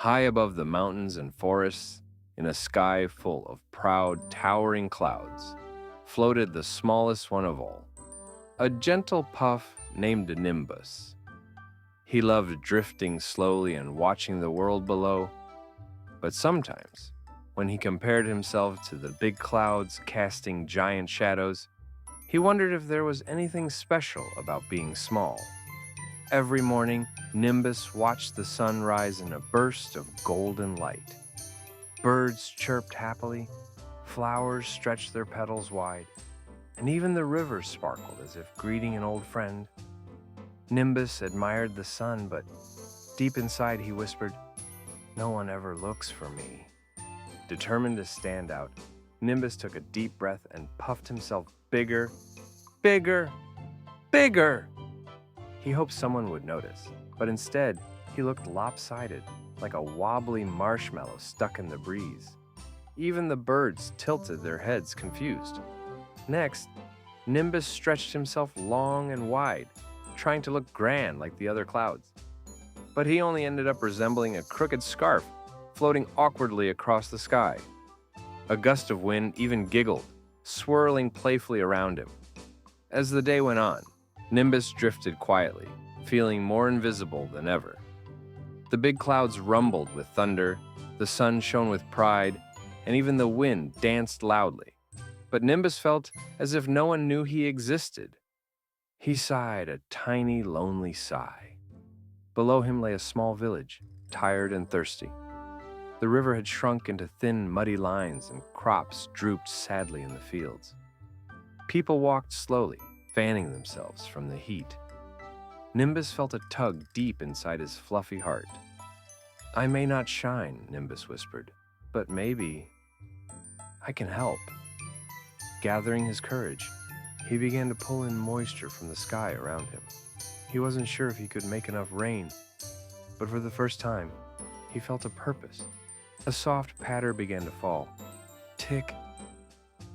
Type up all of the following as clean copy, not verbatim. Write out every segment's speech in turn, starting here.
High above the mountains and forests, in a sky full of proud, towering clouds, floated the smallest one of all, a gentle puff named Nimbus. He loved drifting slowly and watching the world below, but sometimes, when he compared himself to the big clouds casting giant shadows, he wondered if there was anything special about being small. Every morning, Nimbus watched the sun rise in a burst of golden light. Birds chirped happily, flowers stretched their petals wide, and even the river sparkled as if greeting an old friend. Nimbus admired the sun, but deep inside he whispered, "No one ever looks for me." Determined to stand out, Nimbus took a deep breath and puffed himself bigger, bigger, bigger. He hoped someone would notice, but instead, he looked lopsided, like a wobbly marshmallow stuck in the breeze. Even the birds tilted their heads confused. Next, Nimbus stretched himself long and wide, trying to look grand like the other clouds. But he only ended up resembling a crooked scarf floating awkwardly across the sky. A gust of wind even giggled, swirling playfully around him. As the day went on, Nimbus drifted quietly, feeling more invisible than ever. The big clouds rumbled with thunder, the sun shone with pride, and even the wind danced loudly. But Nimbus felt as if no one knew he existed. He sighed a tiny, lonely sigh. Below him lay a small village, tired and thirsty. The river had shrunk into thin, muddy lines, and crops drooped sadly in the fields. People walked slowly, fanning themselves from the heat. Nimbus felt a tug deep inside his fluffy heart. "I may not shine," Nimbus whispered, "but maybe I can help." Gathering his courage, he began to pull in moisture from the sky around him. He wasn't sure if he could make enough rain, but for the first time, he felt a purpose. A soft patter began to fall. Tick,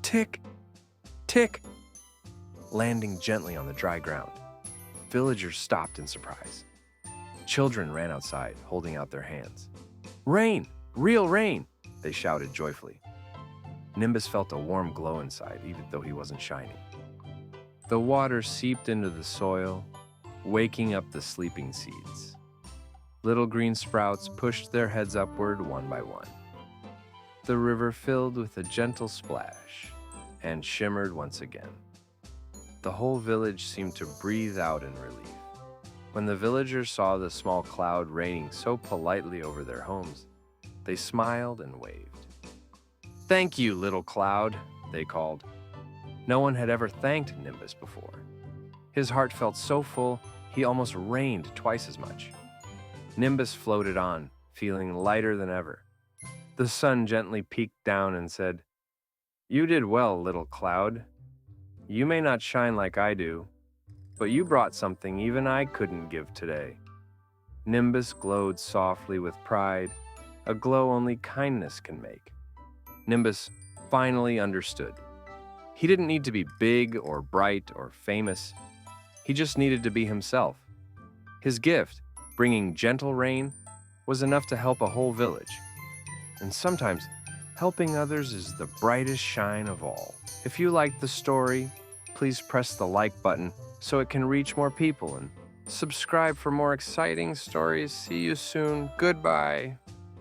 tick, tick, landing gently on the dry ground. Villagers stopped in surprise. Children ran outside, holding out their hands. "Rain! Real rain!" they shouted joyfully. Nimbus felt a warm glow inside, even though he wasn't shining. The water seeped into the soil, waking up the sleeping seeds. Little green sprouts pushed their heads upward one by one. The river filled with a gentle splash and shimmered once again. The whole village seemed to breathe out in relief. When the villagers saw the small cloud raining so politely over their homes, they smiled and waved. "Thank you, little cloud," they called. No one had ever thanked Nimbus before. His heart felt so full, he almost rained twice as much. Nimbus floated on, feeling lighter than ever. The sun gently peeked down and said, "You did well, little cloud. You may not shine like I do, but you brought something even I couldn't give today." Nimbus glowed softly with pride, a glow only kindness can make. Nimbus finally understood. He didn't need to be big or bright or famous. He just needed to be himself. His gift, bringing gentle rain, was enough to help a whole village. And sometimes, helping others is the brightest shine of all. If you liked the story, please press the like button so it can reach more people, and subscribe for more exciting stories. See you soon. Goodbye.